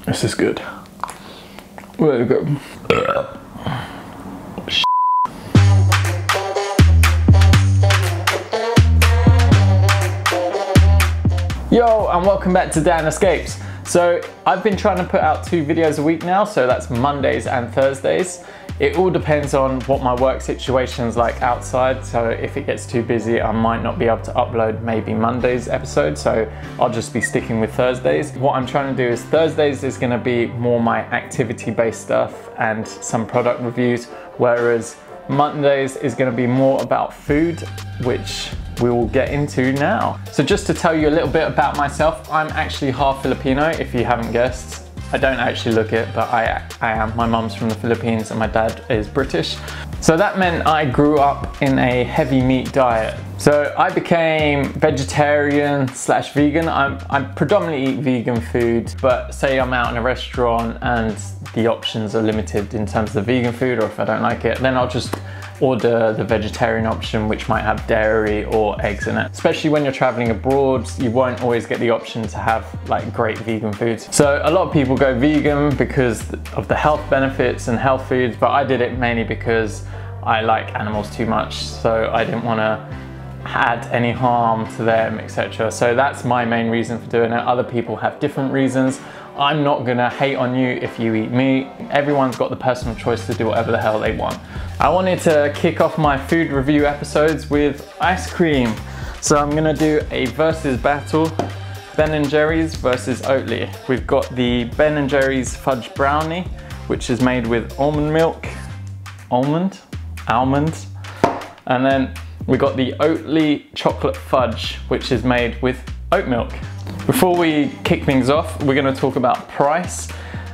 This is good. Really good. Yo, and welcome back to Dan Escapes. So I've been trying to put out 2 videos a week now, so that's Mondays and Thursdays. It all depends on what my work situation's like outside, so if it gets too busy I might not be able to upload maybe Monday's episode, so I'll just be sticking with Thursdays. What I'm trying to do is Thursdays is going to be more my activity based stuff and some product reviews, whereas Mondays is going to be more about food, which we will get into now. So just to tell you a little bit about myself, I'm actually half Filipino, if you haven't guessed. I don't actually look it, but I am. My mum's from the Philippines and my dad is British. So that meant I grew up in a heavy meat diet. So I became vegetarian / vegan. I predominantly eat vegan food, but say I'm out in a restaurant and the options are limited in terms of vegan food, or if I don't like it, then I'll just order the vegetarian option, which might have dairy or eggs in it. Especially when you're traveling abroad, you won't always get the option to have like great vegan foods. So a lot of people go vegan because of the health benefits and health foods, but I did it mainly because I like animals too much, so I didn't want to add any harm to them, etc. So that's my main reason for doing it. Other people have different reasons. I'm not gonna hate on you if you eat meat. Everyone's got the personal choice to do whatever the hell they want. I wanted to kick off my food review episodes with ice cream. So I'm gonna do a versus battle, Ben & Jerry's versus Oatly. We've got the Ben & Jerry's Fudge Brownie, which is made with almond milk, almond, and then we got the Oatly Chocolate Fudge, which is made with oat milk. Before we kick things off, we're going to talk about price.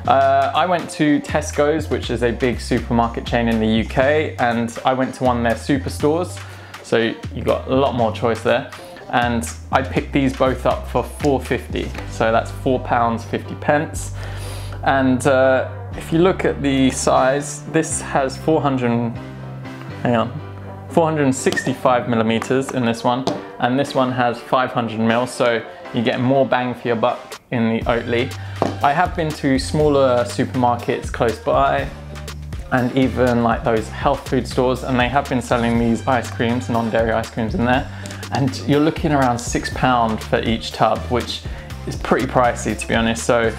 I went to Tesco's, which is a big supermarket chain in the UK, and I went to one of their superstores, so you got a lot more choice there. And I picked these both up for £4.50, so that's £4.50. And if you look at the size, this has 465 millimeters in this one, and this one has 500 mil, so you get more bang for your buck in the Oatly. I have been to smaller supermarkets close by and even like those health food stores, and they have been selling these ice creams, non-dairy ice creams in there, and you're looking around £6 for each tub, which is pretty pricey to be honest. So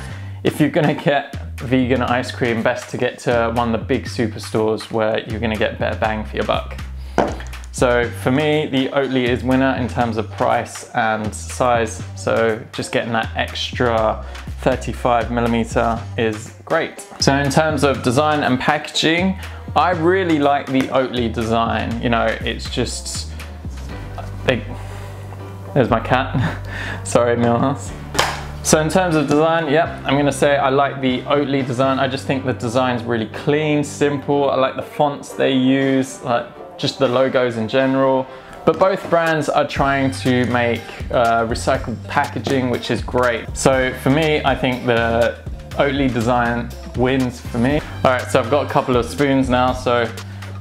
if you're gonna get vegan ice cream, best to get to one of the big superstores where you're gonna get better bang for your buck. So for me, the Oatly is winner in terms of price and size, so just getting that extra 35 millimeter is great. So in terms of design and packaging, I really like the Oatly design. You know, it's just, there's my cat, sorry Milhouse. So in terms of design, yep, I'm gonna say I like the Oatly design. I just think the design's really clean, simple. I like the fonts they use, like just the logos in general. But both brands are trying to make recycled packaging, which is great. So for me, I think the Oatly design wins for me. All right, so I've got a couple of spoons now, so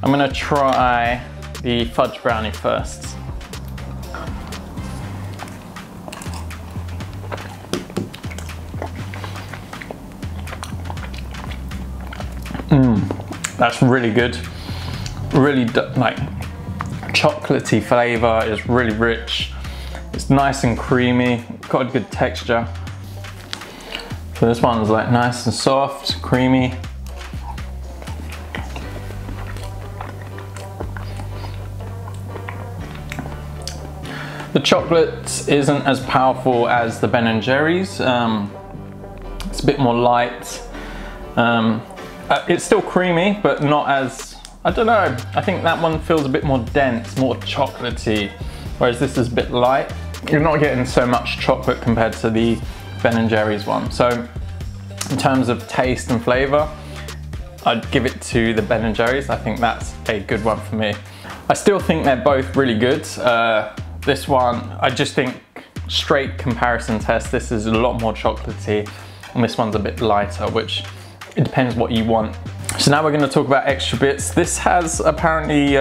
I'm gonna try the Fudge Brownie first. That's really good. Really like chocolatey flavor, is really rich. It's nice and creamy, got a good texture. So this one's like nice and soft, creamy. The chocolate isn't as powerful as the Ben & Jerry's. It's a bit more light. It's still creamy, but not as, I don't know, I think that one feels a bit more dense, more chocolatey, whereas this is a bit light. You're not getting so much chocolate compared to the Ben & Jerry's one. So in terms of taste and flavor, I'd give it to the Ben & Jerry's. I think that's a good one for me. I still think they're both really good. This one, I just think straight comparison test, this is a lot more chocolatey and this one's a bit lighter, which it depends what you want. So now we're going to talk about extra bits. This has apparently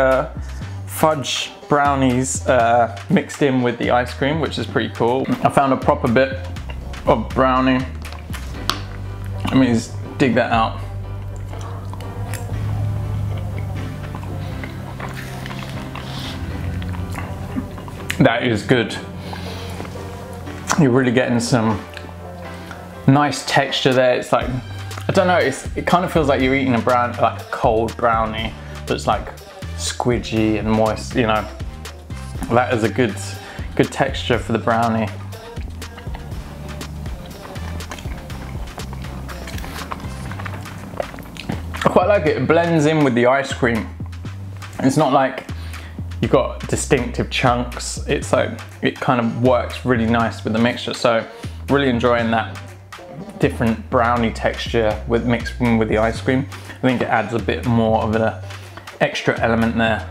fudge brownies mixed in with the ice cream, which is pretty cool. I found a proper bit of brownie. Let me just dig that out. That is good. You're really getting some nice texture there. It's like, I don't know, it kind of feels like you're eating a like a cold brownie that's like squidgy and moist, you know. That is a good texture for the brownie. I quite like it. It blends in with the ice cream. It's not like you've got distinctive chunks. It's like, it kind of works really nice with the mixture. So really enjoying that different brownie texture with mixing with the ice cream. I think it adds a bit more of an extra element there.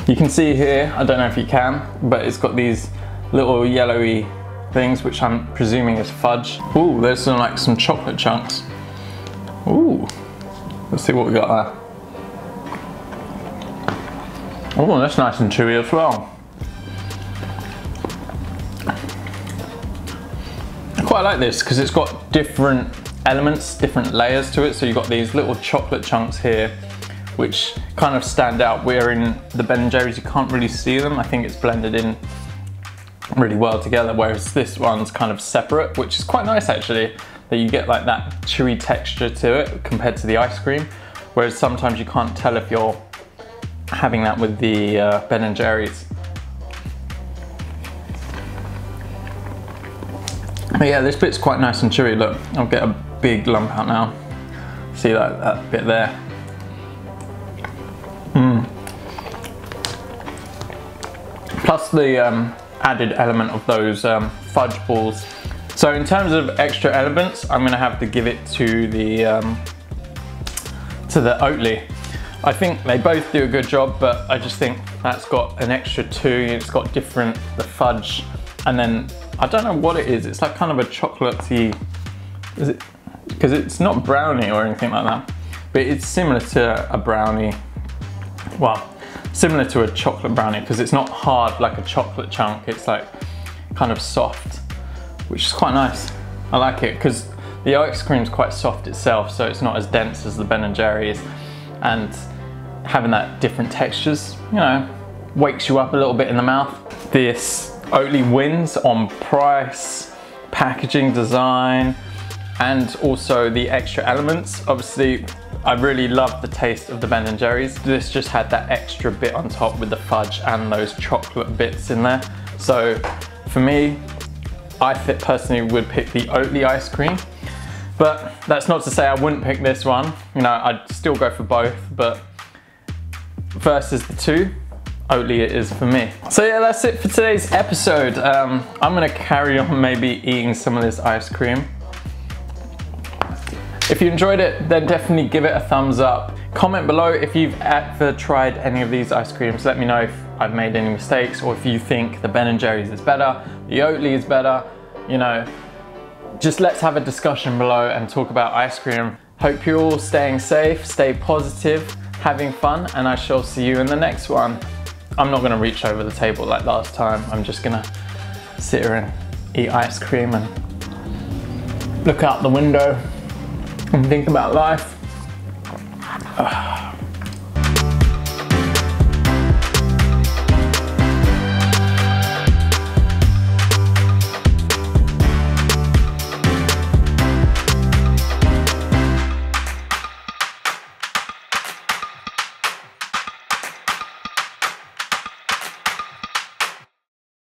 You can see here, I don't know if you can, but it's got these little yellowy things, which I'm presuming is fudge. Ooh, there's some chocolate chunks. Ooh, let's see what we got there. Oh, that's nice and chewy as well. I quite like this because it's got different elements, different layers to it. So you've got these little chocolate chunks here, which kind of stand out. Where in the Ben & Jerry's you can't really see them. I think it's blended in really well together, whereas this one's kind of separate, which is quite nice actually, that you get like that chewy texture to it compared to the ice cream. Whereas sometimes you can't tell if you're having that with the Ben & Jerry's. But yeah, this bit's quite nice and chewy. Look, I'll get a big lump out now. See that bit there? Plus the added element of those fudge balls. So in terms of extra elements, I'm gonna have to give it to the Oatly. I think they both do a good job, but I just think that's got an extra two. It's got the fudge, and then I don't know what it is. It's like kind of a chocolatey, is it? Because it's not brownie or anything like that, but it's similar to a brownie. Well, similar to a chocolate brownie because it's not hard like a chocolate chunk. It's like kind of soft, which is quite nice. I like it because the ice cream's quite soft itself, so it's not as dense as the Ben & Jerry's, and having that different textures, you know, wakes you up a little bit in the mouth. This Oatly wins on price, packaging design, and also the extra elements. Obviously, I really love the taste of the Ben & Jerry's. This just had that extra bit on top with the fudge and those chocolate bits in there. So for me, I personally would pick the Oatly ice cream, but that's not to say I wouldn't pick this one. You know, I'd still go for both, but versus the two, Oatly it is for me. So yeah, that's it for today's episode. I'm gonna carry on maybe eating some of this ice cream. If you enjoyed it, then definitely give it a thumbs up. Comment below if you've ever tried any of these ice creams. Let me know if I've made any mistakes, or if you think the Ben & Jerry's is better, the Oatly is better. You know, just let's have a discussion below and talk about ice cream. Hope you're all staying safe, stay positive, having fun, and I shall see you in the next one. I'm not gonna reach over the table like last time. I'm just gonna sit here and eat ice cream and look out the window and think about life.